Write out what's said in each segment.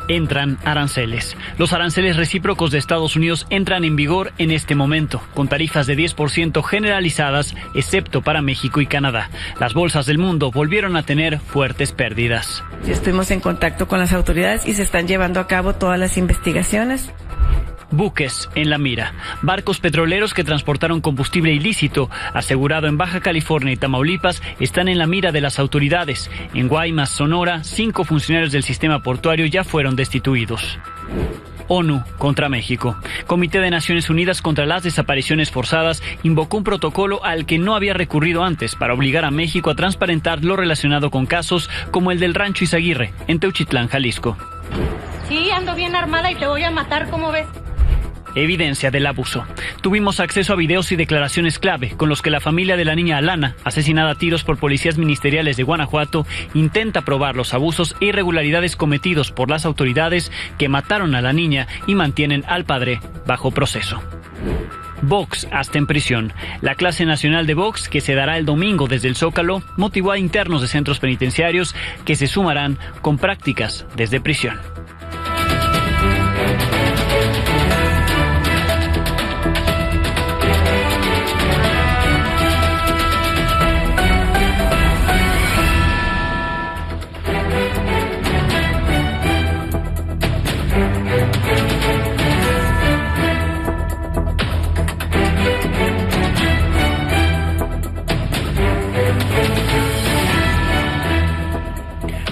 Entran aranceles. Los aranceles recíprocos de Estados Unidos entran en vigor en este momento, con tarifas de 10% generalizadas, excepto para México y Canadá. Las bolsas del mundo volvieron a tener fuertes pérdidas. Estuvimos en contacto con las autoridades y se están llevando a cabo todas las investigaciones. Buques en la mira. Barcos petroleros que transportaron combustible ilícito, asegurado en Baja California y Tamaulipas, están en la mira de las autoridades. En Guaymas, Sonora, 5 funcionarios del sistema portuario ya fueron destituidos. ONU contra México. Comité de Naciones Unidas contra las Desapariciones Forzadas invocó un protocolo al que no había recurrido antes para obligar a México a transparentar lo relacionado con casos como el del Rancho Izaguirre, en Teuchitlán, Jalisco. Sí, ando bien armada y te voy a matar, ¿cómo ves? Evidencia del abuso. Tuvimos acceso a videos y declaraciones clave con los que la familia de la niña Alana, asesinada a tiros por policías ministeriales de Guanajuato, intenta probar los abusos e irregularidades cometidos por las autoridades que mataron a la niña y mantienen al padre bajo proceso. Vox hasta en prisión. La clase nacional de Vox, que se dará el domingo desde el Zócalo, motivó a internos de centros penitenciarios que se sumarán con prácticas desde prisión.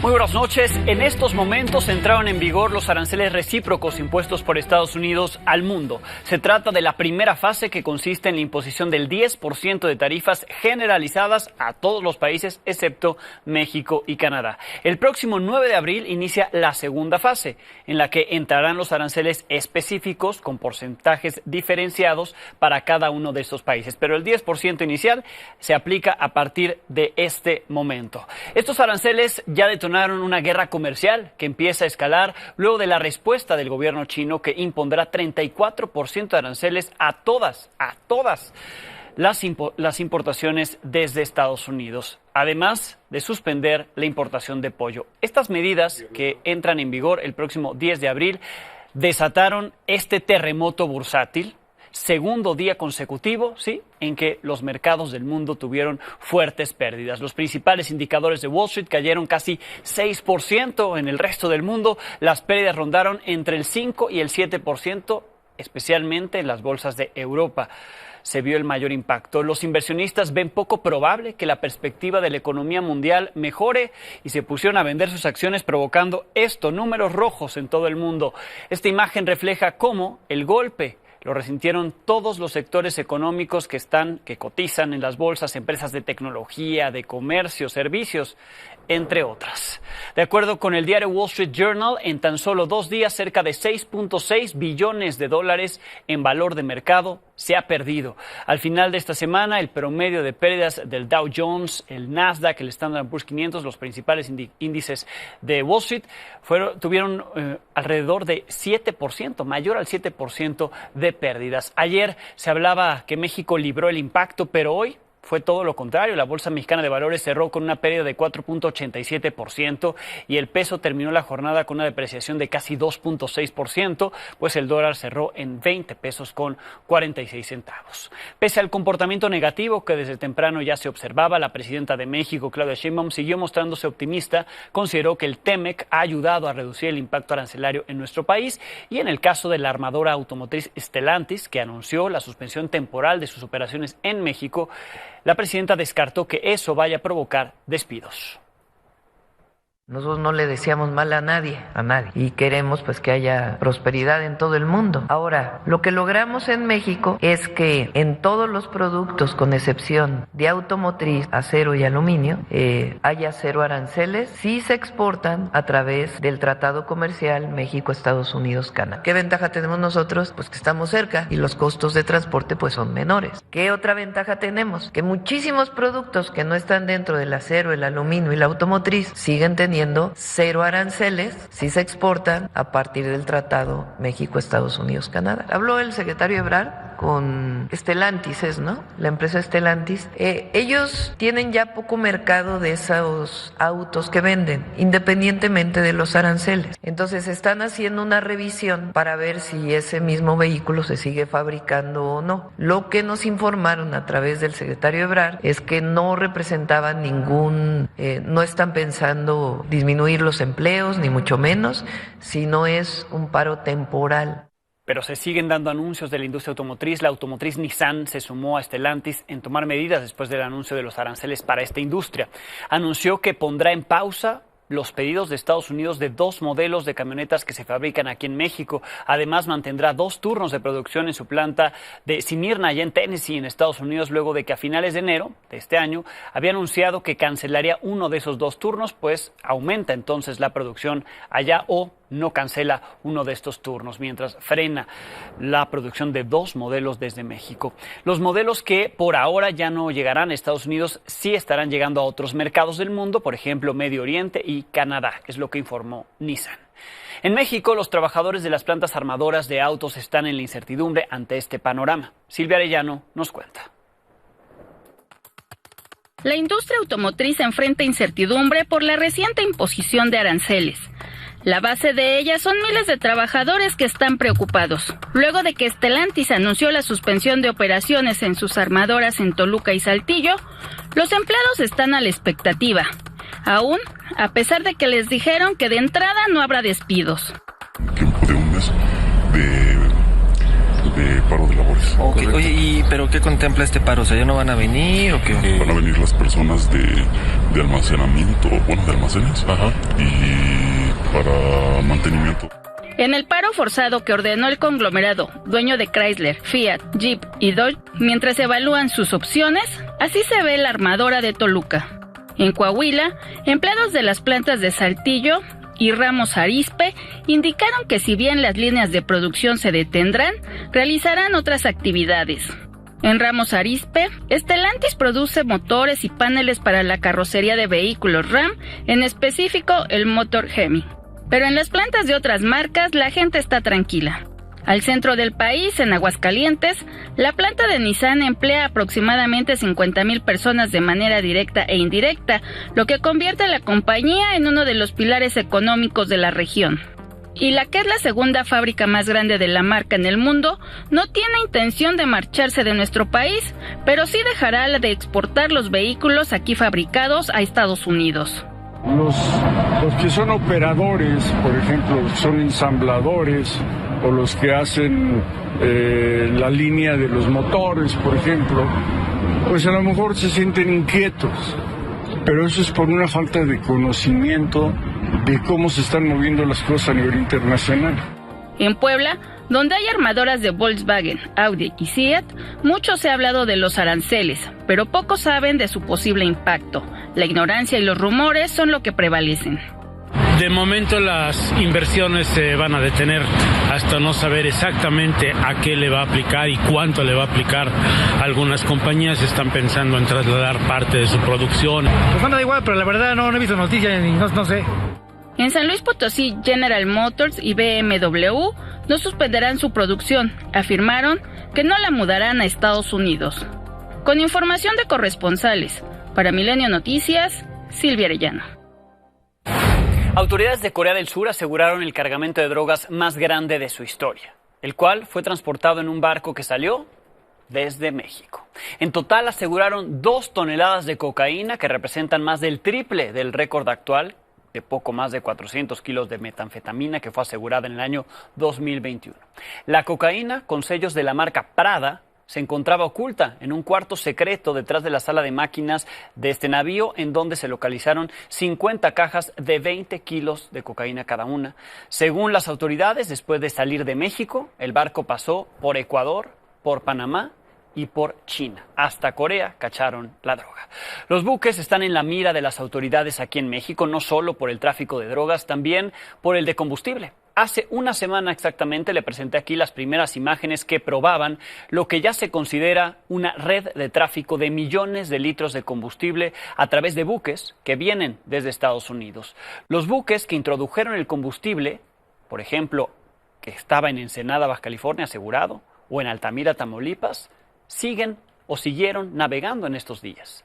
Muy buenas noches. En estos momentos entraron en vigor los aranceles recíprocos impuestos por Estados Unidos al mundo. Se trata de la primera fase, que consiste en la imposición del 10% de tarifas generalizadas a todos los países excepto México y Canadá. El próximo 9 de abril inicia la segunda fase, en la que entrarán los aranceles específicos con porcentajes diferenciados para cada uno de estos países. Pero el 10% inicial se aplica a partir de este momento. Estos aranceles ya detonaron una guerra comercial que empieza a escalar luego de la respuesta del gobierno chino, que impondrá 34% de aranceles a todas las importaciones desde Estados Unidos, además de suspender la importación de pollo. Estas medidas, que entran en vigor el próximo 10 de abril, desataron este terremoto bursátil, segundo día consecutivo, ¿sí?, en que los mercados del mundo tuvieron fuertes pérdidas. Los principales indicadores de Wall Street cayeron casi 6%. En el resto del mundo, las pérdidas rondaron entre el 5 y el 7%, especialmente en las bolsas de Europa. Se vio el mayor impacto. Los inversionistas ven poco probable que la perspectiva de la economía mundial mejore y se pusieron a vender sus acciones, provocando números rojos en todo el mundo. Esta imagen refleja cómo el golpe lo resintieron todos los sectores económicos que cotizan en las bolsas, empresas de tecnología, de comercio, servicios, entre otras. De acuerdo con el diario Wall Street Journal, en tan solo 2 días, cerca de $6.6 billones en valor de mercado se ha perdido. Al final de esta semana, el promedio de pérdidas del Dow Jones, el Nasdaq, el Standard & Poor's 500, los principales índices de Wall Street, tuvieron alrededor de 7%, mayor al 7% de pérdidas. Ayer se hablaba que México libró el impacto, pero hoy fue todo lo contrario. La Bolsa Mexicana de Valores cerró con una pérdida de 4.87% y el peso terminó la jornada con una depreciación de casi 2.6%, pues el dólar cerró en 20 pesos con 46 centavos. Pese al comportamiento negativo que desde temprano ya se observaba, la presidenta de México, Claudia Sheinbaum, siguió mostrándose optimista. Consideró que el TEMEC ha ayudado a reducir el impacto arancelario en nuestro país, y en el caso de la armadora automotriz Stellantis, que anunció la suspensión temporal de sus operaciones en México, la presidenta descartó que eso vaya a provocar despidos. Nosotros no le deseamos mal a nadie, y queremos pues que haya prosperidad en todo el mundo. Ahora, lo que logramos en México es que en todos los productos, con excepción de automotriz, acero y aluminio, haya cero aranceles si se exportan a través del Tratado Comercial México, Estados Unidos, Canadá. ¿Qué ventaja tenemos nosotros? Pues que estamos cerca y los costos de transporte pues son menores. ¿Qué otra ventaja tenemos? Que muchísimos productos que no están dentro del acero, el aluminio y la automotriz siguen teniendo cero aranceles si se exportan a partir del Tratado México, Estados Unidos, Canadá. Habló el secretario Ebrard con Stellantis, ¿no? La empresa Stellantis. Ellos tienen ya poco mercado de esos autos que venden, independientemente de los aranceles. Entonces están haciendo una revisión para ver si ese mismo vehículo se sigue fabricando o no. Lo que nos informaron a través del secretario Ebrard es que no representaban no están pensando disminuir los empleos, ni mucho menos, sino es un paro temporal. Pero se siguen dando anuncios de la industria automotriz. La automotriz Nissan se sumó a Stellantis en tomar medidas después del anuncio de los aranceles para esta industria. Anunció que pondrá en pausa los pedidos de Estados Unidos de 2 modelos de camionetas que se fabrican aquí en México. Además, mantendrá 2 turnos de producción en su planta de Smyrna, allá en Tennessee, en Estados Unidos, luego de que a finales de enero de este año había anunciado que cancelaría uno de esos 2 turnos, pues aumenta entonces la producción allá o no cancela uno de estos turnos, mientras frena la producción de 2 modelos desde México. Los modelos que por ahora ya no llegarán a Estados Unidos sí estarán llegando a otros mercados del mundo, por ejemplo, Medio Oriente y Canadá, es lo que informó Nissan. En México, los trabajadores de las plantas armadoras de autos están en la incertidumbre ante este panorama. Silvia Arellano nos cuenta. La industria automotriz enfrenta incertidumbre por la reciente imposición de aranceles. La base de ella son miles de trabajadores que están preocupados. Luego de que Stellantis anunció la suspensión de operaciones en sus armadoras en Toluca y Saltillo, los empleados están a la expectativa. Aún, a pesar de que les dijeron que de entrada no habrá despidos. Tiempo de un mes de paro de labores. Okay. Oye, ¿pero qué contempla este paro? O sea, ¿ya no van a venir o qué? Van a venir las personas de almacenamiento, de almacenes. Ajá. Y para mantenimiento. En el paro forzado que ordenó el conglomerado, dueño de Chrysler, Fiat, Jeep y Dodge, mientras evalúan sus opciones, así se ve la armadora de Toluca. En Coahuila, empleados de las plantas de Saltillo y Ramos Arizpe indicaron que si bien las líneas de producción se detendrán, realizarán otras actividades. En Ramos Arizpe, Stellantis produce motores y paneles para la carrocería de vehículos Ram, en específico el motor Hemi. Pero en las plantas de otras marcas la gente está tranquila. Al centro del país, en Aguascalientes, la planta de Nissan emplea aproximadamente 50,000 personas de manera directa e indirecta, lo que convierte a la compañía en uno de los pilares económicos de la región. Y la que es la segunda fábrica más grande de la marca en el mundo, no tiene intención de marcharse de nuestro país, pero sí dejará la de exportar los vehículos aquí fabricados a Estados Unidos. Los que son operadores, por ejemplo, los que son ensambladores o los que hacen la línea de los motores, por ejemplo, pues a lo mejor se sienten inquietos, pero eso es por una falta de conocimiento de cómo se están moviendo las cosas a nivel internacional. En Puebla, donde hay armadoras de Volkswagen, Audi y Seat, mucho se ha hablado de los aranceles, pero pocos saben de su posible impacto. La ignorancia y los rumores son lo que prevalecen. De momento las inversiones se van a detener hasta no saber exactamente a qué le va a aplicar y cuánto le va a aplicar. Algunas compañías están pensando en trasladar parte de su producción. Pues anda igual, pero la verdad no he visto noticias ni no sé. En San Luis Potosí, General Motors y BMW no suspenderán su producción. Afirmaron que no la mudarán a Estados Unidos. Con información de corresponsales, para Milenio Noticias, Silvia Arellano. Autoridades de Corea del Sur aseguraron el cargamento de drogas más grande de su historia, el cual fue transportado en un barco que salió desde México. En total aseguraron 2 toneladas de cocaína, que representan más del triple del récord actual de poco más de 400 kilos de metanfetamina que fue asegurada en el año 2021. La cocaína, con sellos de la marca Prada, se encontraba oculta en un cuarto secreto detrás de la sala de máquinas de este navío, en donde se localizaron 50 cajas de 20 kilos de cocaína cada una. Según las autoridades, después de salir de México, el barco pasó por Ecuador, por Panamá y por China. Hasta Corea cacharon la droga. Los buques están en la mira de las autoridades aquí en México, no solo por el tráfico de drogas, también por el de combustible. Hace una semana exactamente le presenté aquí las primeras imágenes que probaban lo que ya se considera una red de tráfico de millones de litros de combustible a través de buques que vienen desde Estados Unidos. Los buques que introdujeron el combustible, por ejemplo, que estaba en Ensenada, Baja California, asegurado, o en Altamira, Tamaulipas, siguieron navegando en estos días.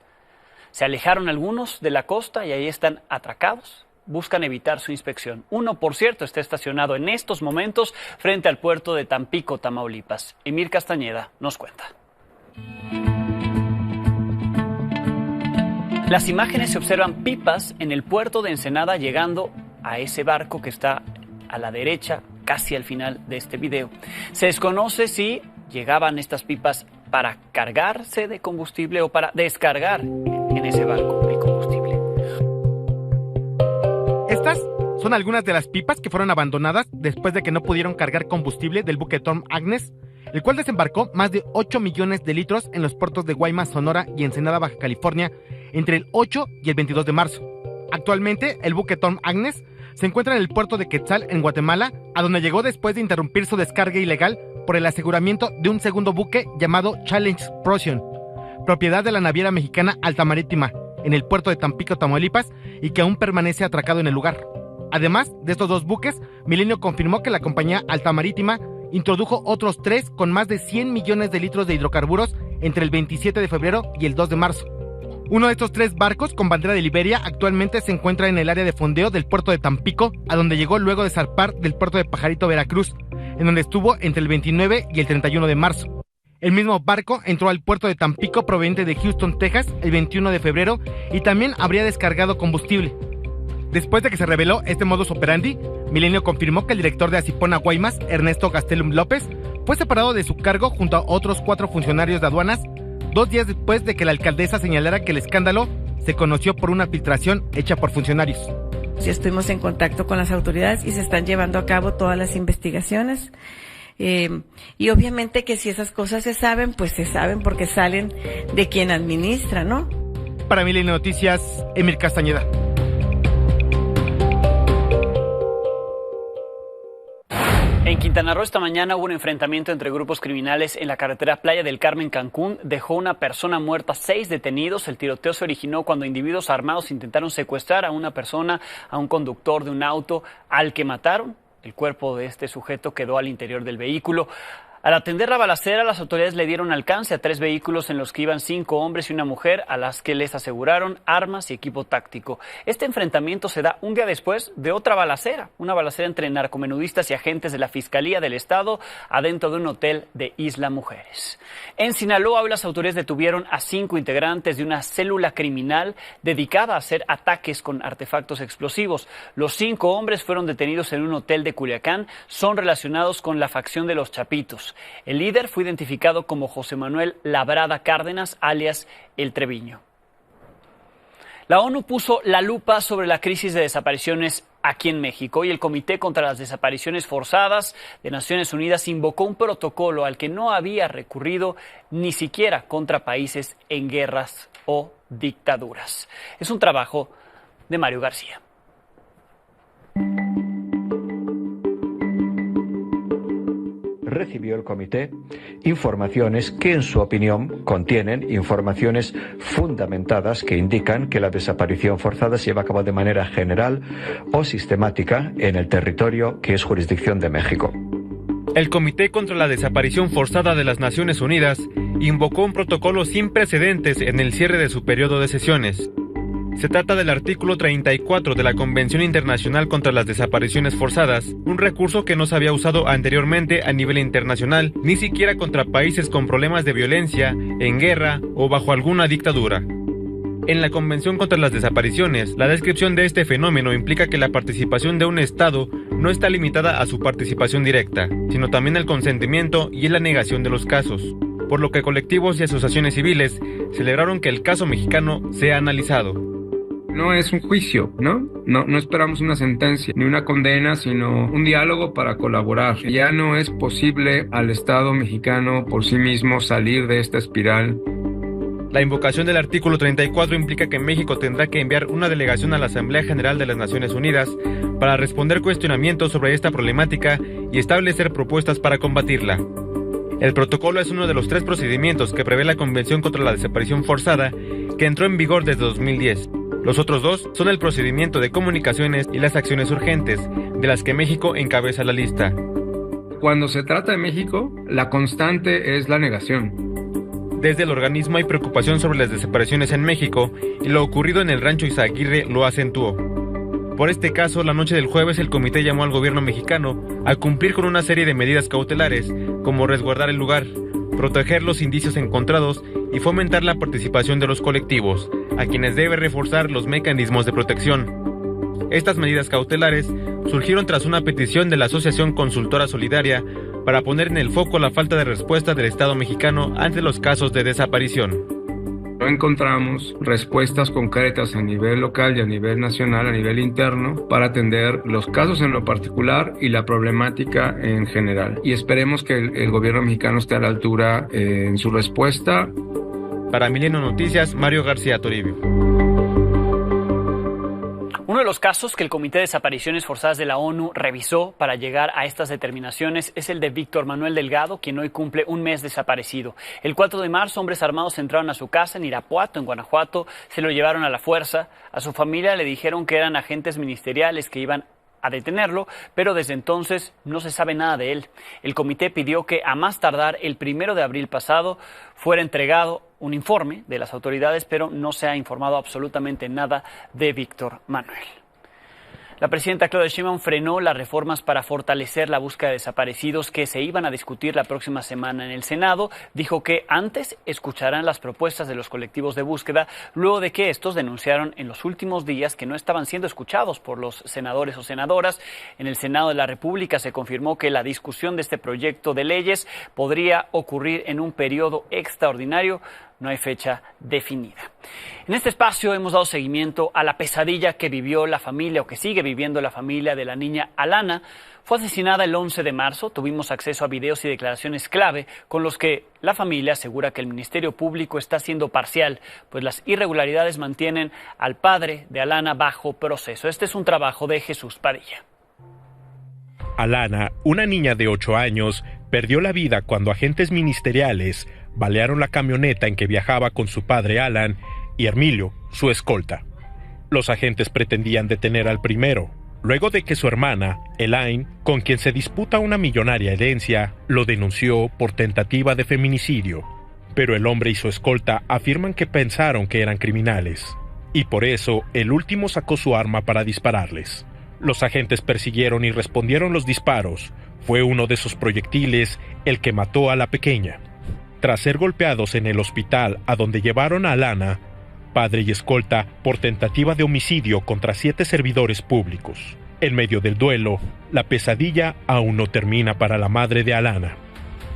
Se alejaron algunos de la costa y ahí están atracados. Buscan evitar su inspección. Uno, por cierto, está estacionado en estos momentos frente al puerto de Tampico, Tamaulipas. Emir Castañeda nos cuenta. Las imágenes se observan pipas en el puerto de Ensenada llegando a ese barco que está a la derecha, casi al final de este video. Se desconoce si llegaban estas pipas para cargarse de combustible o para descargar en ese barco el combustible. Estas son algunas de las pipas que fueron abandonadas después de que no pudieron cargar combustible del buque Tom Agnes, el cual desembarcó más de 8 millones de litros en los puertos de Guaymas, Sonora y Ensenada, Baja California, entre el 8 y el 22 de marzo. Actualmente, el buque Tom Agnes se encuentra en el puerto de Quetzal, en Guatemala, a donde llegó después de interrumpir su descarga ilegal por el aseguramiento de un segundo buque llamado Challenge Procyon, propiedad de la naviera mexicana Alta Marítima, en el puerto de Tampico, Tamaulipas, y que aún permanece atracado en el lugar. Además de estos dos buques, Milenio confirmó que la compañía Alta Marítima introdujo otros 3 con más de 100 millones de litros de hidrocarburos entre el 27 de febrero y el 2 de marzo. Uno de estos 3 barcos con bandera de Liberia actualmente se encuentra en el área de fondeo del puerto de Tampico, a donde llegó luego de zarpar del puerto de Pajarito, Veracruz, en donde estuvo entre el 29 y el 31 de marzo. El mismo barco entró al puerto de Tampico proveniente de Houston, Texas, el 21 de febrero y también habría descargado combustible. Después de que se reveló este modus operandi, Milenio confirmó que el director de Asipona Guaymas, Ernesto Gastelum López, fue separado de su cargo junto a otros 4 funcionarios de aduanas 2 días después de que la alcaldesa señalara que el escándalo se conoció por una filtración hecha por funcionarios. Sí, estuvimos en contacto con las autoridades y se están llevando a cabo todas las investigaciones. Y obviamente que si esas cosas se saben, pues se saben porque salen de quien administra, ¿no? Para Milenio Noticias, Emir Castañeda. En Quintana Roo esta mañana hubo un enfrentamiento entre grupos criminales en la carretera Playa del Carmen, Cancún. Dejó una persona muerta, 6 detenidos. El tiroteo se originó cuando individuos armados intentaron secuestrar a una persona, a un conductor de un auto, al que mataron. El cuerpo de este sujeto quedó al interior del vehículo. Al atender la balacera, las autoridades le dieron alcance a 3 vehículos en los que iban 5 hombres y una mujer, a las que les aseguraron armas y equipo táctico. Este enfrentamiento se da un día después de otra balacera, una balacera entre narcomenudistas y agentes de la Fiscalía del Estado adentro de un hotel de Isla Mujeres. En Sinaloa, hoy las autoridades detuvieron a 5 integrantes de una célula criminal dedicada a hacer ataques con artefactos explosivos. Los 5 hombres fueron detenidos en un hotel de Culiacán, son relacionados con la facción de los Chapitos. El líder fue identificado como José Manuel Labrada Cárdenas, alias El Treviño. La ONU puso la lupa sobre la crisis de desapariciones aquí en México y el Comité contra las Desapariciones Forzadas de Naciones Unidas invocó un protocolo al que no había recurrido ni siquiera contra países en guerras o dictaduras. Es un trabajo de Mario García. Recibió el comité informaciones que, en su opinión, contienen informaciones fundamentadas que indican que la desaparición forzada se lleva a cabo de manera general o sistemática en el territorio que es jurisdicción de México. El Comité contra la Desaparición Forzada de las Naciones Unidas invocó un protocolo sin precedentes en el cierre de su periodo de sesiones. Se trata del artículo 34 de la Convención Internacional contra las Desapariciones Forzadas, un recurso que no se había usado anteriormente a nivel internacional, ni siquiera contra países con problemas de violencia, en guerra o bajo alguna dictadura. En la Convención contra las Desapariciones, la descripción de este fenómeno implica que la participación de un Estado no está limitada a su participación directa, sino también al consentimiento y la negación de los casos, por lo que colectivos y asociaciones civiles celebraron que el caso mexicano sea analizado. No es un juicio, ¿no? No esperamos una sentencia ni una condena, sino un diálogo para colaborar. Ya no es posible al Estado mexicano por sí mismo salir de esta espiral. La invocación del artículo 34 implica que México tendrá que enviar una delegación a la Asamblea General de las Naciones Unidas para responder cuestionamientos sobre esta problemática y establecer propuestas para combatirla. El protocolo es uno de los 3 procedimientos que prevé la Convención contra la Desaparición Forzada, que entró en vigor desde 2010. Los otros 2 son el procedimiento de comunicaciones y las acciones urgentes, de las que México encabeza la lista. cuando se trata de México, la constante es la negación. Desde el organismo hay preocupación sobre las desapariciones en México y lo ocurrido en el rancho Izaguirre lo acentuó. Por este caso, la noche del jueves el comité llamó al gobierno mexicano a cumplir con una serie de medidas cautelares, como resguardar el lugar, proteger los indicios encontrados y fomentar la participación de los colectivos, a quienes debe reforzar los mecanismos de protección. Estas medidas cautelares surgieron tras una petición de la Asociación Consultora Solidaria para poner en el foco la falta de respuesta del Estado mexicano ante los casos de desaparición. No encontramos respuestas concretas a nivel local y a nivel nacional, a nivel interno, para atender los casos en lo particular y la problemática en general. Y esperemos que el gobierno mexicano esté a la altura en su respuesta. Para Milenio Noticias, Mario García Toribio. Uno de los casos que el Comité de Desapariciones Forzadas de la ONU revisó para llegar a estas determinaciones es el de Víctor Manuel Delgado, quien hoy cumple un mes desaparecido. El 4 de marzo, hombres armados entraron a su casa en Irapuato, en Guanajuato, se lo llevaron a la fuerza. A su familia le dijeron que eran agentes ministeriales que iban a detenerlo, pero desde entonces no se sabe nada de él. El comité pidió que a más tardar el 1 de abril pasado fuera entregado un informe de las autoridades, pero no se ha informado absolutamente nada de Víctor Manuel. La presidenta Claudia Sheinbaum frenó las reformas para fortalecer la búsqueda de desaparecidos que se iban a discutir la próxima semana en el Senado. Dijo que antes escucharán las propuestas de los colectivos de búsqueda, luego de que estos denunciaron en los últimos días que no estaban siendo escuchados por los senadores o senadoras. En el Senado de la República se confirmó que la discusión de este proyecto de leyes podría ocurrir en un periodo extraordinario. No hay fecha definida. En este espacio hemos dado seguimiento a la pesadilla que vivió la familia o que sigue viviendo la familia de la niña Alana. Fue asesinada el 11 de marzo. Tuvimos acceso a videos y declaraciones clave con los que la familia asegura que el Ministerio Público está siendo parcial, pues las irregularidades mantienen al padre de Alana bajo proceso. Este es un trabajo de Jesús Padilla. Alana, una niña de 8 años, perdió la vida cuando agentes ministeriales balearon la camioneta en que viajaba con su padre Alan y Hermilio, su escolta. Los agentes pretendían detener al primero, luego de que su hermana, Elaine, con quien se disputa una millonaria herencia, lo denunció por tentativa de feminicidio. Pero el hombre y su escolta afirman que pensaron que eran criminales, y por eso el último sacó su arma para dispararles. Los agentes persiguieron y respondieron los disparos. Fue uno de esos proyectiles el que mató a la pequeña. Tras ser golpeados en el hospital a donde llevaron a Alana, padre y escolta, por tentativa de homicidio contra 7 servidores públicos. En medio del duelo, la pesadilla aún no termina para la madre de Alana.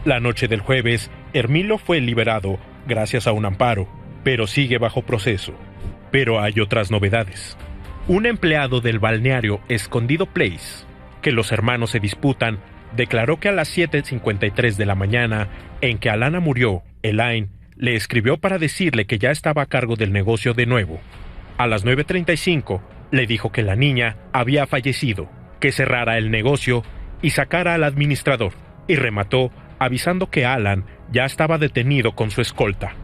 La noche del jueves, Hermilio fue liberado gracias a un amparo, pero sigue bajo proceso. Pero hay otras novedades. Un empleado del balneario Escondido Place, que los hermanos se disputan, declaró que a las 7:53 de la mañana, en que Alana murió, Elaine le escribió para decirle que ya estaba a cargo del negocio de nuevo. A las 9:35 le dijo que la niña había fallecido, que cerrara el negocio y sacara al administrador, y remató avisando que Alan ya estaba detenido con su escolta.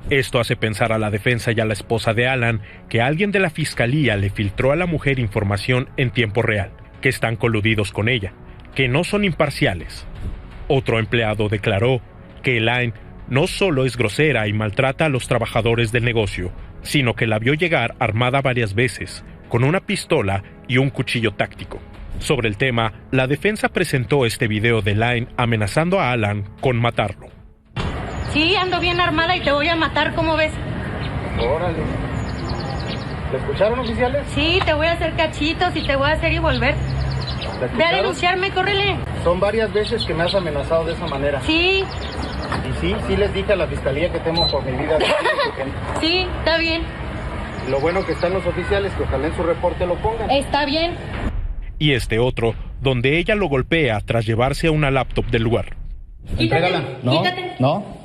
Esto hace pensar a la defensa y a la esposa de Alan que alguien de la fiscalía le filtró a la mujer información en tiempo real, que están coludidos con ella, que no son imparciales. Otro empleado declaró que Elaine no solo es grosera y maltrata a los trabajadores del negocio, sino que la vio llegar armada varias veces, con una pistola y un cuchillo táctico. Sobre el tema, la defensa presentó este video de Elaine amenazando a Alan con matarlo. Sí, ando bien armada y te voy a matar, ¿cómo ves? Órale. ¿Lo escucharon, oficiales? Sí, te voy a hacer cachitos y te voy a hacer y volver. Ve a denunciarme, córrele. Son varias veces que me has amenazado de esa manera. Sí. Y sí les dije a la fiscalía que temo por mi vida. Sí, está bien. Lo bueno que están los oficiales, que ojalá en su reporte lo pongan. Está bien. Y este otro, donde ella lo golpea tras llevarse a una laptop del lugar. Entrégala. No, quítate. No.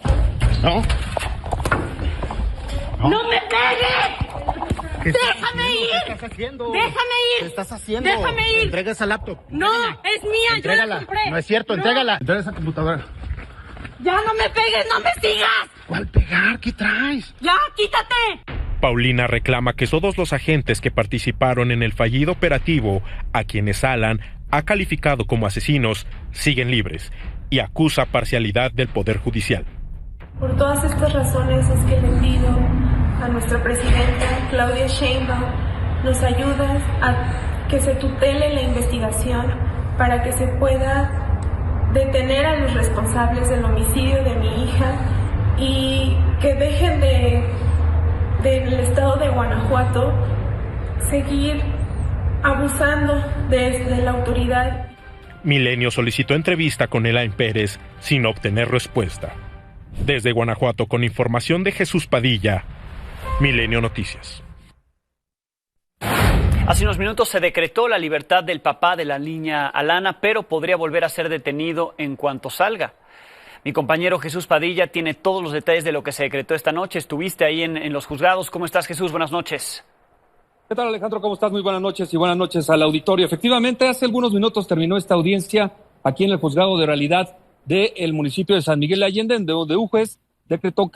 ¡No me pegues! ¡Déjame ir! ¿Qué estás haciendo? ¡Déjame ir! ¿Qué estás haciendo? ¡Déjame ir! Entrega esa laptop. No, es mía, Entrégala. yo la compré. No es cierto, No. entrégala. Entrega esa computadora. ¡Ya no me pegues, no me sigas! ¿Cuál pegar? ¿Qué traes? ¡Ya, quítate! Paulina reclama que todos los agentes que participaron en el fallido operativo, a quienes Alan ha calificado como asesinos siguen libres y acusa parcialidad del Poder Judicial. Por todas estas razones es que le pido a nuestra presidenta Claudia Sheinbaum nos ayude a que se tutele la investigación para que se pueda detener a los responsables del homicidio de mi hija y que dejen del estado de Guanajuato seguir abusando de la autoridad. Milenio solicitó entrevista con Elaine Pérez sin obtener respuesta. Desde Guanajuato, con información de Jesús Padilla, Milenio Noticias. Hace unos minutos se decretó la libertad del papá de la niña Alana, pero podría volver a ser detenido en cuanto salga. Mi compañero Jesús Padilla tiene todos los detalles de lo que se decretó esta noche. Estuviste ahí en los juzgados. ¿Cómo estás, Jesús? Buenas noches. ¿Qué tal, Alejandro? ¿Cómo estás? Muy buenas noches y buenas noches al auditorio. Efectivamente, hace algunos minutos terminó esta audiencia aquí en el juzgado de realidad del municipio de San Miguel de Allende, en donde un juez decretó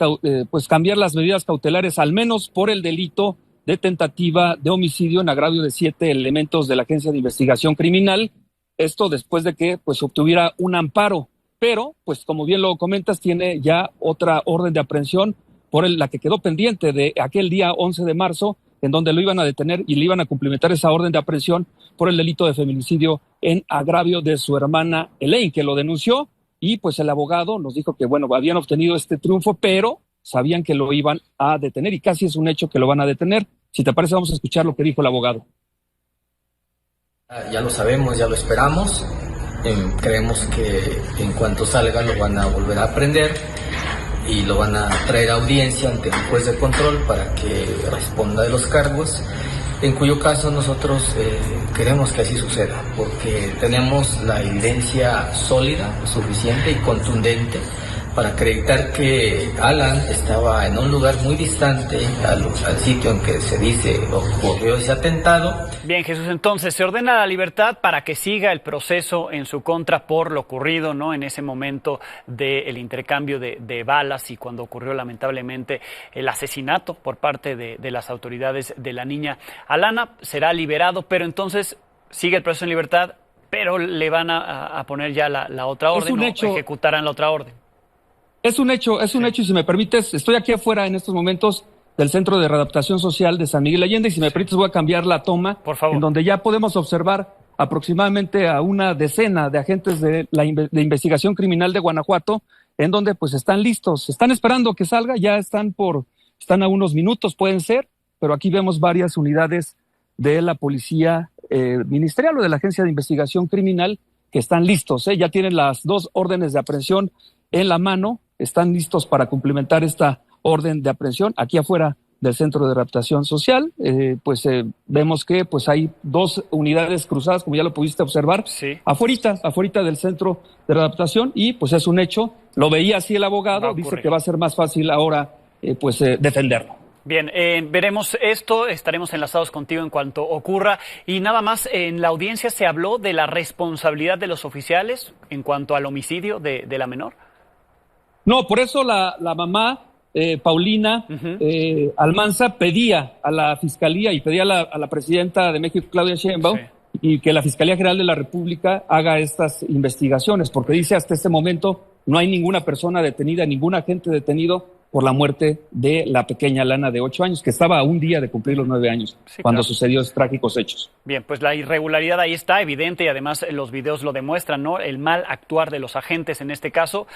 cambiar las medidas cautelares, al menos por el delito de tentativa de homicidio en agravio de 7 elementos de la Agencia de Investigación Criminal. Esto después de que obtuviera un amparo, pero como bien lo comentas, tiene ya otra orden de aprehensión por la que quedó pendiente de aquel día 11 de marzo, en donde lo iban a detener y le iban a cumplimentar esa orden de aprehensión por el delito de feminicidio en agravio de su hermana Elaine, que lo denunció, y el abogado nos dijo que habían obtenido este triunfo, pero sabían que lo iban a detener y casi es un hecho que lo van a detener. Si te parece, vamos a escuchar lo que dijo el abogado. Ya lo sabemos, ya lo esperamos. Creemos que en cuanto salga lo van a volver a aprender y lo van a traer a audiencia ante un juez de control para que responda de los cargos, en cuyo caso nosotros queremos que así suceda, porque tenemos la evidencia sólida, suficiente y contundente para acreditar que Alan estaba en un lugar muy distante al sitio en que se dice ocurrió ese atentado. Bien, Jesús, entonces se ordena la libertad para que siga el proceso en su contra por lo ocurrido, ¿no? En ese momento del intercambio de balas y cuando ocurrió lamentablemente el asesinato por parte de las autoridades de la niña Alana. Será liberado, pero entonces sigue el proceso en libertad, pero le van a poner ya la otra orden, ¿no? Ejecutarán la otra orden. Es un hecho, y si me permites, estoy aquí afuera en estos momentos del Centro de Readaptación Social de San Miguel de Allende, y si me permites voy a cambiar la toma, por favor, en donde ya podemos observar aproximadamente a una decena de agentes de investigación criminal de Guanajuato, en donde están listos, están esperando que salga, ya están a unos minutos, pueden ser, pero aquí vemos varias unidades de la policía ministerial o de la Agencia de Investigación Criminal que están listos, ya tienen las 2 órdenes de aprehensión en la mano, están listos para cumplimentar esta orden de aprehensión aquí afuera del Centro de Readaptación Social. Vemos que hay 2 unidades cruzadas, como ya lo pudiste observar, sí, afuera del Centro de Readaptación, y es un hecho, lo veía así el abogado, dice que va a ser más fácil ahora defenderlo. Bien, veremos esto, estaremos enlazados contigo en cuanto ocurra. Y nada más, en la audiencia se habló de la responsabilidad de los oficiales en cuanto al homicidio de la menor. No, por eso la mamá, Paulina Almanza, pedía a la Fiscalía y pedía a la Presidenta de México, Claudia Sheinbaum, sí, y que la Fiscalía General de la República haga estas investigaciones, porque dice hasta este momento no hay ninguna persona detenida, ningún agente detenido por la muerte de la pequeña Alana de 8 años, que estaba a un día de cumplir los 9 años, sí, cuando sucedió esos trágicos hechos. Bien, pues la irregularidad ahí está, evidente, y además los videos lo demuestran, ¿no? El mal actuar de los agentes en este caso,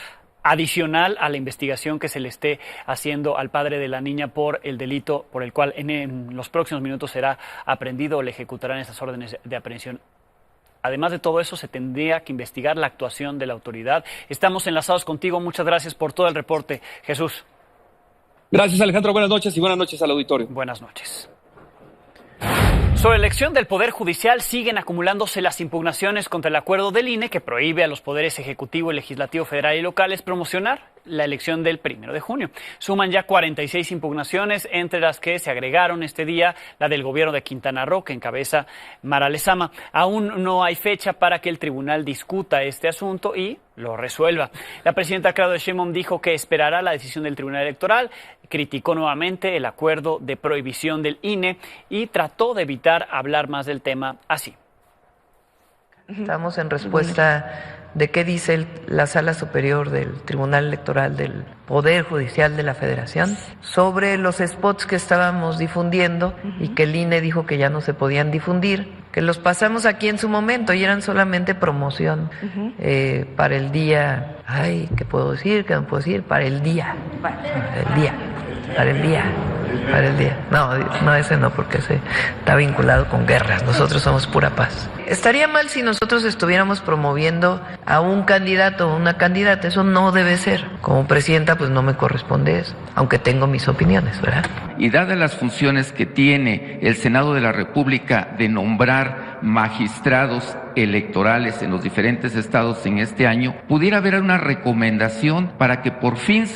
adicional a la investigación que se le esté haciendo al padre de la niña por el delito por el cual en los próximos minutos será aprehendido o le ejecutarán esas órdenes de aprehensión. Además de todo eso, se tendría que investigar la actuación de la autoridad. Estamos enlazados contigo. Muchas gracias por todo el reporte, Jesús. Gracias, Alejandro. Buenas noches y buenas noches al auditorio. Buenas noches. Sobre la elección del Poder Judicial, siguen acumulándose las impugnaciones contra el acuerdo del INE que prohíbe a los poderes ejecutivo, legislativo, federal y locales promocionar la elección del 1 de junio. Suman ya 46 impugnaciones, entre las que se agregaron este día la del gobierno de Quintana Roo, que encabeza Mara Lezama. Aún no hay fecha para que el tribunal discuta este asunto y lo resuelva. La presidenta Claudia Sheinbaum dijo que esperará la decisión del Tribunal Electoral, criticó nuevamente el acuerdo de prohibición del INE y trató de evitar hablar más del tema así. Estamos en respuesta de qué dice la Sala Superior del Tribunal Electoral del Poder Judicial de la Federación sobre los spots que estábamos difundiendo y que el INE dijo que ya no se podían difundir, que los pasamos aquí en su momento y eran solamente promoción para el día, ¿qué puedo decir? ¿Qué no puedo decir? Para el día. No, ese no, porque ese está vinculado con guerras. Nosotros somos pura paz. Estaría mal si nosotros estuviéramos promoviendo a un candidato o una candidata. Eso no debe ser. Como presidenta, pues no me corresponde eso, aunque tengo mis opiniones, ¿verdad? Y dadas las funciones que tiene el Senado de la República de nombrar magistrados electorales en los diferentes estados en este año, pudiera haber una recomendación para que por fin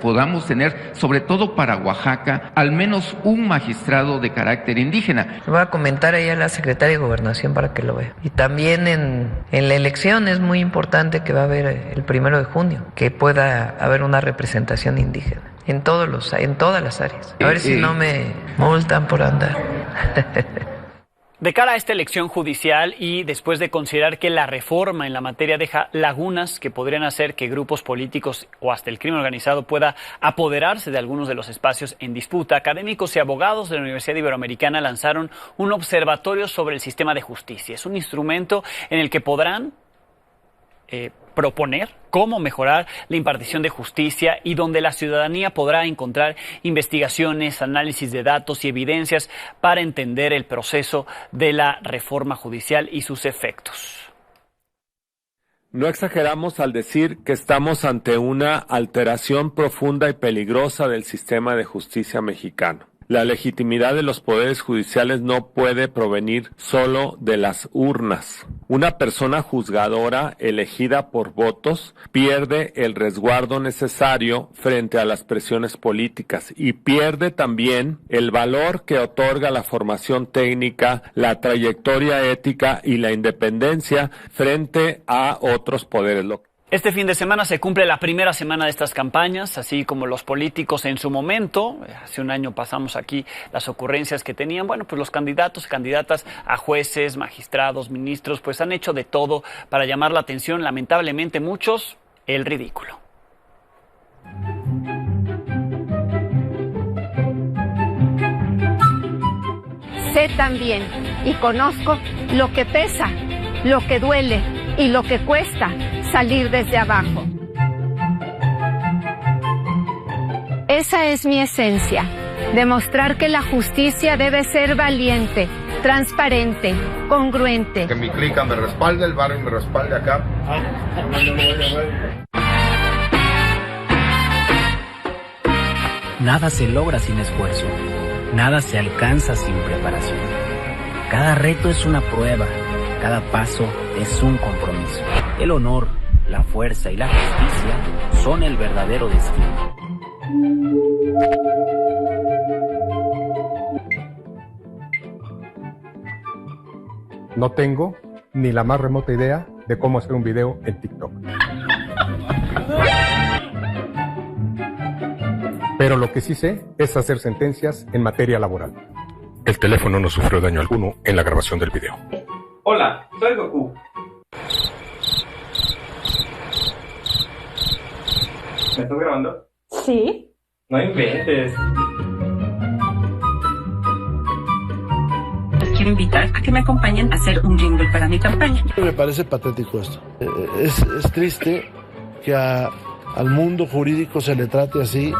podamos tener, sobre todo para Oaxaca, al menos un magistrado de carácter indígena. Le voy a comentar ahí a la secretaria de Gobernación para que lo vea. Y también en la elección es muy importante que va a haber el 1 de junio, que pueda haber una representación indígena en todas las áreas. A ver si no me multan por andar. De cara a esta elección judicial y después de considerar que la reforma en la materia deja lagunas que podrían hacer que grupos políticos o hasta el crimen organizado pueda apoderarse de algunos de los espacios en disputa, académicos y abogados de la Universidad Iberoamericana lanzaron un observatorio sobre el sistema de justicia. Es un instrumento en el que podrán proponer cómo mejorar la impartición de justicia y donde la ciudadanía podrá encontrar investigaciones, análisis de datos y evidencias para entender el proceso de la reforma judicial y sus efectos. No exageramos al decir que estamos ante una alteración profunda y peligrosa del sistema de justicia mexicano. La legitimidad de los poderes judiciales no puede provenir solo de las urnas. Una persona juzgadora elegida por votos pierde el resguardo necesario frente a las presiones políticas y pierde también el valor que otorga la formación técnica, la trayectoria ética y la independencia frente a otros poderes locales. Este fin de semana se cumple la primera semana de estas campañas, así como los políticos en su momento. Hace un año pasamos aquí las ocurrencias que tenían. Bueno, pues los candidatos y candidatas a jueces, magistrados, ministros, pues han hecho de todo para llamar la atención. Lamentablemente muchos, el ridículo. Sé también y conozco lo que pesa, lo que duele y lo que cuesta salir desde abajo. Esa es mi esencia, demostrar que la justicia debe ser valiente, transparente, congruente. Que mi clica me respalde, el barrio me respalde acá. Nada se logra sin esfuerzo, nada se alcanza sin preparación. Cada reto es una prueba, cada paso es un compromiso. El honor, la fuerza y la justicia son el verdadero destino. No tengo ni la más remota idea de cómo hacer un video en TikTok. Pero lo que sí sé es hacer sentencias en materia laboral. El teléfono no sufrió daño alguno en la grabación del video. Hola, soy Goku. ¿Me estás grabando? Sí. No inventes. Les quiero invitar a que me acompañen a hacer un jingle para mi campaña. Me parece patético esto. Es triste que al mundo jurídico se le trate así.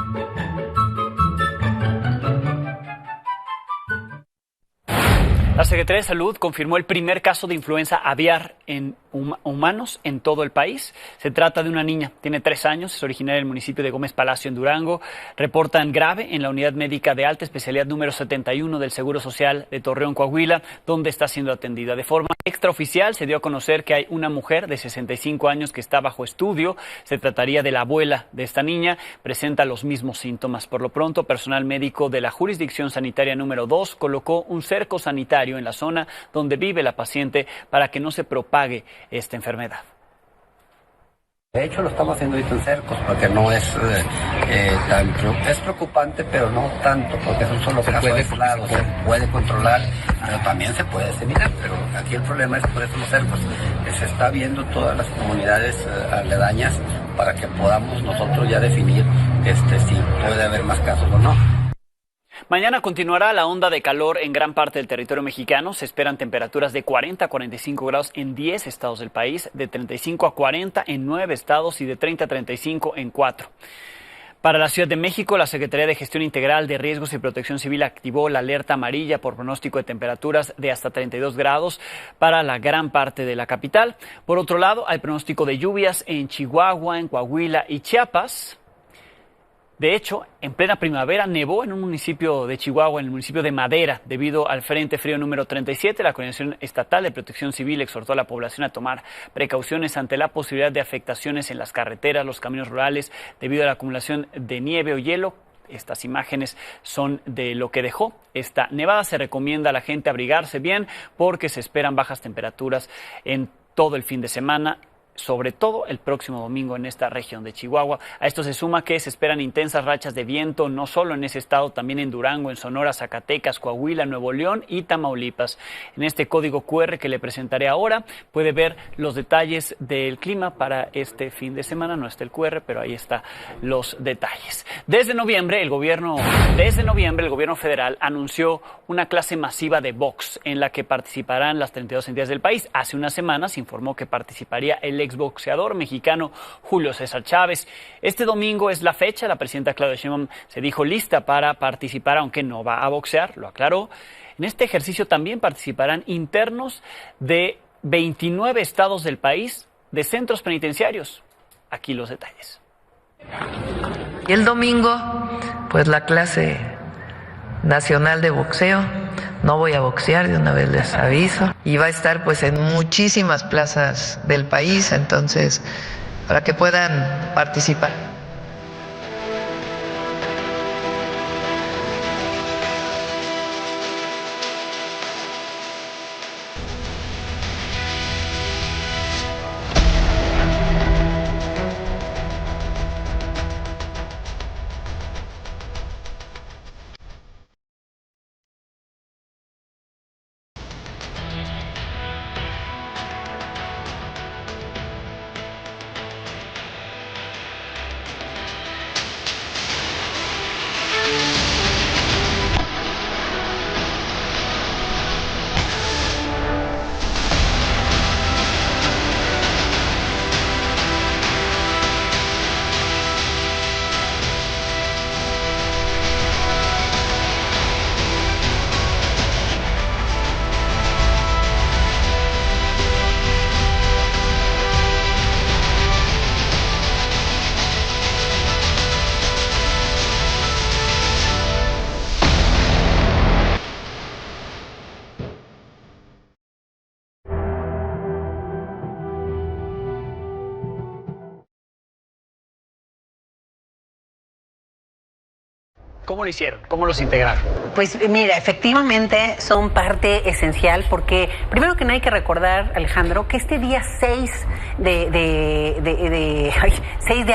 La Secretaría de Salud confirmó el primer caso de influenza aviar en humanos en todo el país. Se trata de una niña, tiene 3 años, es originaria del municipio de Gómez Palacio, en Durango. Reportan grave en la unidad médica de alta especialidad número 71 del Seguro Social de Torreón, Coahuila, donde está siendo atendida. De forma extraoficial se dio a conocer que hay una mujer de 65 años que está bajo estudio. Se trataría de la abuela de esta niña. Presenta los mismos síntomas. Por lo pronto, personal médico de la jurisdicción sanitaria número 2 colocó un cerco sanitario en la zona donde vive la paciente para que no se propague esta enfermedad. De hecho, lo estamos haciendo ahorita en cercos, porque no es es preocupante, pero no tanto, porque son solo casos aislados. Se puede controlar, pero también se puede diseminar. Pero aquí el problema es por eso los cercos, que se está viendo todas las comunidades aledañas para que podamos nosotros ya definir si puede haber más casos o no. Mañana continuará la onda de calor en gran parte del territorio mexicano. Se esperan temperaturas de 40 a 45 grados en 10 estados del país, de 35 a 40 en 9 estados y de 30 a 35 en 4. Para la Ciudad de México, la Secretaría de Gestión Integral de Riesgos y Protección Civil activó la alerta amarilla por pronóstico de temperaturas de hasta 32 grados para la gran parte de la capital. Por otro lado, hay pronóstico de lluvias en Chihuahua, en Coahuila y Chiapas. De hecho, en plena primavera nevó en un municipio de Chihuahua, en el municipio de Madera, debido al Frente Frío número 37. La Coordinación Estatal de Protección Civil exhortó a la población a tomar precauciones ante la posibilidad de afectaciones en las carreteras, los caminos rurales, debido a la acumulación de nieve o hielo. Estas imágenes son de lo que dejó esta nevada. Se recomienda a la gente abrigarse bien porque se esperan bajas temperaturas en todo el fin de semana, sobre todo el próximo domingo en esta región de Chihuahua. A esto se suma que se esperan intensas rachas de viento, no solo en ese estado, también en Durango, en Sonora, Zacatecas, Coahuila, Nuevo León y Tamaulipas. En este código QR que le presentaré ahora, puede ver los detalles del clima para este fin de semana. No está el QR, pero ahí están los detalles. Desde noviembre, el gobierno federal anunció una clase masiva de box en la que participarán las 32 entidades del país. Hace unas semanas se informó que participaría el exboxeador mexicano Julio César Chávez. Este domingo es la fecha. La presidenta Claudia Sheinbaum se dijo lista para participar, aunque no va a boxear, lo aclaró. En este ejercicio también participarán internos de 29 estados del país, de centros penitenciarios. Aquí los detalles. Y el domingo, pues la clase nacional de boxeo. No voy a boxear, de una vez les aviso. Y va a estar pues en muchísimas plazas del país, entonces, para que puedan participar. ¿Cómo lo hicieron? ¿Cómo los integraron? Pues mira, efectivamente son parte esencial porque primero que nada hay que recordar, Alejandro, que este día 6 de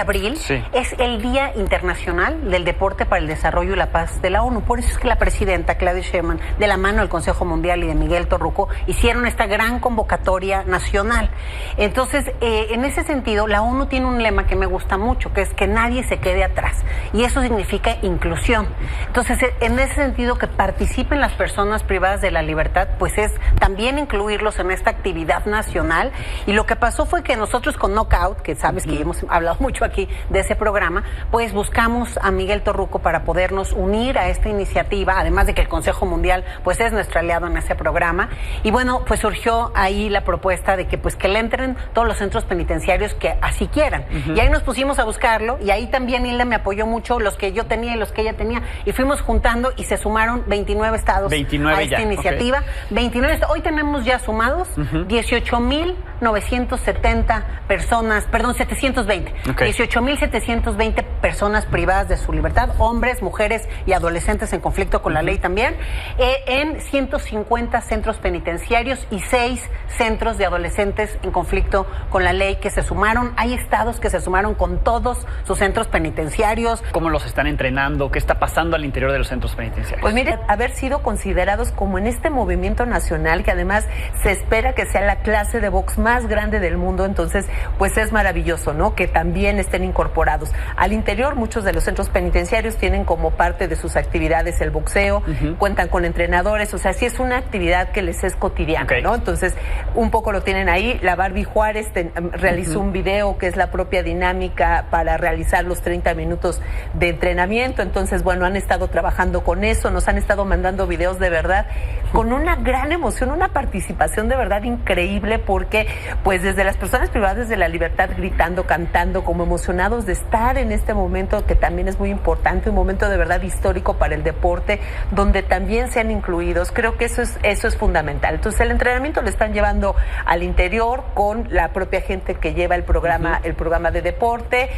abril es el Día Internacional del Deporte para el Desarrollo y la Paz de la ONU. Por eso es que la presidenta Claudia Sheinbaum, de la mano del Consejo Mundial y de Miguel Torruco, hicieron esta gran convocatoria nacional. Entonces, en ese sentido, la ONU tiene un lema que me gusta mucho, que es que nadie se quede atrás. Y eso significa inclusión. Entonces, en ese sentido, que participen las personas privadas de la libertad, pues es también incluirlos en esta actividad nacional. Y lo que pasó fue que nosotros con Knockout, que sabes que hemos hablado mucho aquí de ese programa, pues buscamos a Miguel Torruco para podernos unir a esta iniciativa, además de que el Consejo Mundial pues es nuestro aliado en ese programa. Y bueno, pues surgió ahí la propuesta de que pues que le entren todos los centros penitenciarios que así quieran. Y ahí nos pusimos a buscarlo, y ahí también Hilda me apoyó mucho, los que yo tenía y los que ella tenía, y fuimos juntando y se sumaron 29 estados 29 a esta iniciativa. Okay. 29, hoy tenemos ya sumados 18,000 720. 18,720 personas privadas de su libertad, hombres, mujeres y adolescentes en conflicto con la ley también, en 150 centros penitenciarios y 6 centros de adolescentes en conflicto con la ley que se sumaron. Hay estados que se sumaron con todos sus centros penitenciarios. ¿Cómo los están entrenando? ¿Qué está pasando al interior de los centros penitenciarios? Pues mire, haber sido considerados como en este movimiento nacional, que además se espera que sea la clase de box más grande del mundo, entonces pues es maravilloso, ¿no? Que también estén incorporados. Al interior, muchos de los centros penitenciarios tienen como parte de sus actividades el boxeo, cuentan con entrenadores, o sea, sí es una actividad que les es cotidiana, ¿no? Entonces, un poco lo tienen ahí. La Barbie Juárez realizó un video que es la propia dinámica para realizar los 30 minutos de entrenamiento. Entonces, bueno, han estado trabajando con eso, nos han estado mandando videos de verdad con una gran emoción, una participación de verdad increíble, porque pues desde las personas privadas de la libertad gritando, cantando, como emocionados de estar en este momento que también es muy importante, un momento de verdad histórico para el deporte, donde también sean incluidos. Creo que eso es fundamental. Entonces el entrenamiento lo están llevando al interior con la propia gente que lleva el programa de deporte.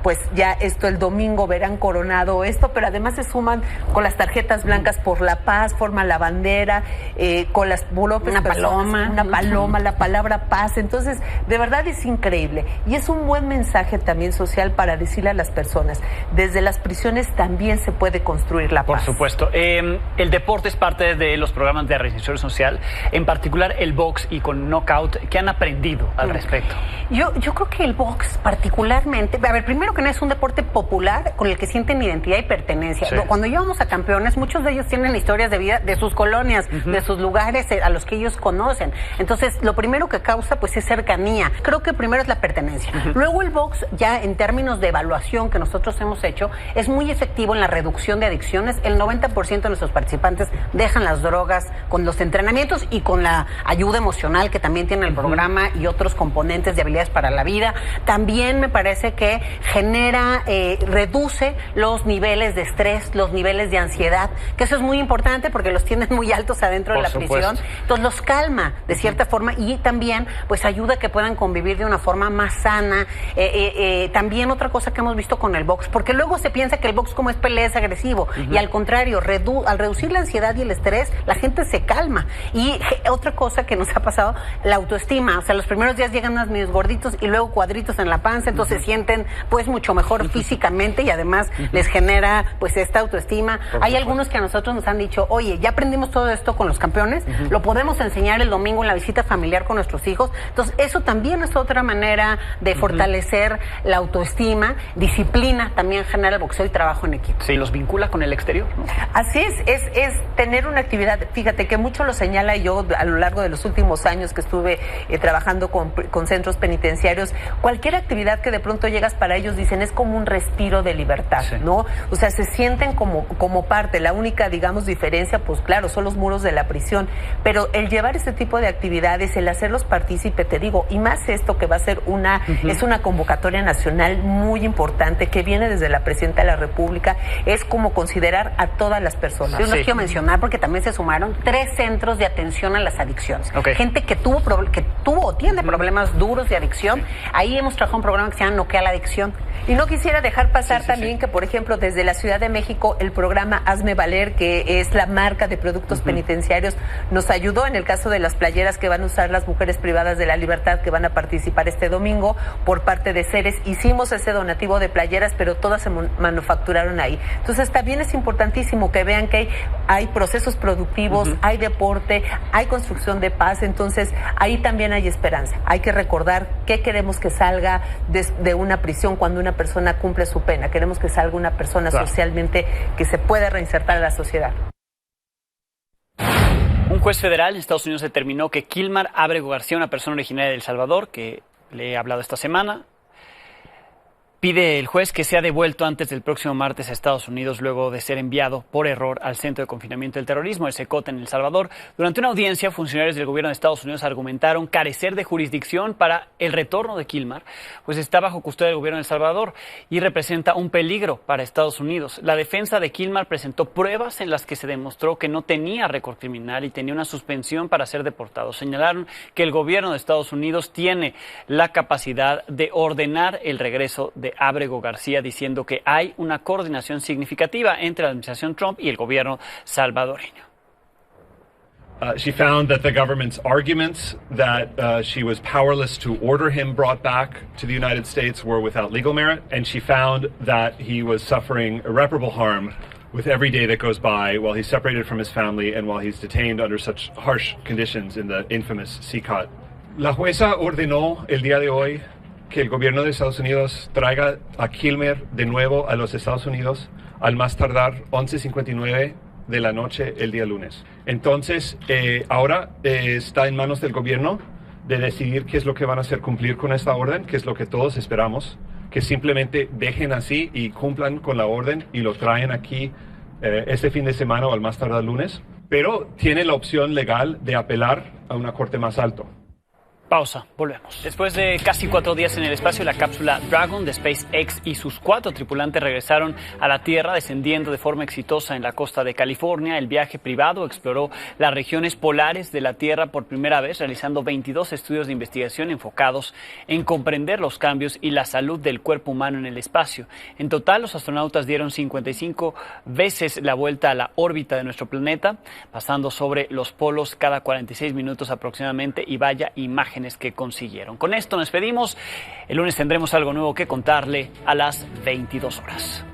Pues ya esto el domingo verán coronado esto, pero además se suman con las tarjetas blancas por la paz, forman la bandera, con las bulopes, una paloma, la palabra paz. Entonces, de verdad es increíble. Y es un buen mensaje también social para decirle a las personas, desde las prisiones también se puede construir la paz. Por supuesto. El deporte es parte de los programas de reinserción social, en particular el box y con Knockout. ¿Qué han aprendido al respecto? Yo creo que el box particularmente, a ver, primero que no es un deporte popular con el que sienten identidad y pertenencia. Sí. Cuando llevamos a campeones, muchos de ellos tienen historias de vida de sus colonias, de sus lugares a los que ellos conocen. Entonces, lo primero que causa pues es cercanía. Creo que primero es la pertenencia. Luego el box, ya en términos de evaluación que nosotros hemos hecho, es muy efectivo en la reducción de adicciones. El 90% de nuestros participantes dejan las drogas con los entrenamientos y con la ayuda emocional que también tiene el programa y otros componentes de habilidades para la vida. También me parece que reduce los niveles de estrés, los niveles de ansiedad, que eso es muy importante porque los tienen muy altos adentro de la prisión. Entonces los calma de cierta forma y también pues ayuda a que puedan convivir de una forma más sana. También otra cosa que hemos visto con el box, porque luego se piensa que el box como es pelea es agresivo y al contrario, al reducir la ansiedad y el estrés, la gente se calma. Y otra cosa que nos ha pasado, la autoestima, o sea, los primeros días llegan más medios gorditos y luego cuadritos en la panza, entonces se sienten pues mucho mejor físicamente y además les genera pues esta autoestima. Hay algunos que a nosotros nos han dicho, oye, ya aprendimos todo esto con los campeones, lo podemos enseñar el domingo en la visita familiar con nuestros hijos. Entonces eso también es otra manera de fortalecer la autoestima. Disciplina también genera el boxeo y trabajo en equipo. Sí, los vincula con el exterior, ¿no? Así es tener una actividad. Fíjate que mucho lo señala, y yo a lo largo de los últimos años que estuve trabajando con centros penitenciarios, cualquier actividad que de pronto llegas para ellos, dicen, es como un respiro de libertad, ¿no? O sea, se sienten como parte. La única, digamos, diferencia, pues claro, son los muros de la prisión, pero el llevar este tipo de actividades, el hacerlos partícipe, te digo, y más esto que va a ser es una convocatoria nacional muy importante que viene desde la Presidenta de la República, es como considerar a todas las personas. Yo los quiero mencionar porque también se sumaron 3 centros de atención a las adicciones. Gente que tuvo o tiene problemas duros de adicción. Ahí hemos trabajado un programa que se llama Noquea la Adicción. Y no quisiera dejar pasar también que, por ejemplo, desde la Ciudad de México, el programa Hazme Valer, que es la marca de productos penitenciarios, nos ayudó en el caso de las playeras que van a usar las mujeres privadas de la libertad que van a participar este domingo por parte de Ceres. Hicimos ese donativo de playeras, pero todas se manufacturaron ahí. Entonces también es importantísimo que vean que hay procesos productivos, hay deporte, hay construcción de paz. Entonces ahí también hay esperanza. Hay que recordar qué queremos que salga de una prisión cuando una persona cumple su pena. Queremos que salga una persona socialmente que se pueda reinsertar a la sociedad. Un juez federal en Estados Unidos determinó que Kilmar Ábrego García, una persona originaria de El Salvador, que le he hablado esta semana, Pide el juez que sea devuelto antes del próximo martes a Estados Unidos luego de ser enviado por error al Centro de Confinamiento del Terrorismo, el CECOT, en El Salvador. Durante una audiencia, funcionarios del gobierno de Estados Unidos argumentaron carecer de jurisdicción para el retorno de Kilmer, pues está bajo custodia del gobierno de El Salvador y representa un peligro para Estados Unidos. La defensa de Kilmer presentó pruebas en las que se demostró que no tenía récord criminal y tenía una suspensión para ser deportado. Señalaron que el gobierno de Estados Unidos tiene la capacidad de ordenar el regreso de Ábrego García, diciendo que hay una coordinación significativa entre la administración Trump y el gobierno salvadoreño. She found that the government's arguments that she was powerless to order him brought back to the United States were without legal merit, and she found that he was suffering irreparable harm with every day that goes by while he's separated from his family and while he's detained under such harsh conditions in the infamous CCOT. La jueza ordenó el día de hoy que el gobierno de Estados Unidos traiga a Kilmer de nuevo a los Estados Unidos al más tardar 11:59 de la noche el día lunes. Entonces, ahora está en manos del gobierno de decidir qué es lo que van a hacer cumplir con esta orden, que es lo que todos esperamos, que simplemente dejen así y cumplan con la orden y lo traen aquí este fin de semana o al más tardar lunes, pero tiene la opción legal de apelar a una corte más alto. Pausa, volvemos. Después de casi 4 días en el espacio, la cápsula Dragon de SpaceX y sus 4 tripulantes regresaron a la Tierra, descendiendo de forma exitosa en la costa de California. El viaje privado exploró las regiones polares de la Tierra por primera vez, realizando 22 estudios de investigación enfocados en comprender los cambios y la salud del cuerpo humano en el espacio. En total, los astronautas dieron 55 veces la vuelta a la órbita de nuestro planeta, pasando sobre los polos cada 46 minutos aproximadamente, y vaya imagen que consiguieron. Con esto nos despedimos. El lunes tendremos algo nuevo que contarle a las 22 horas.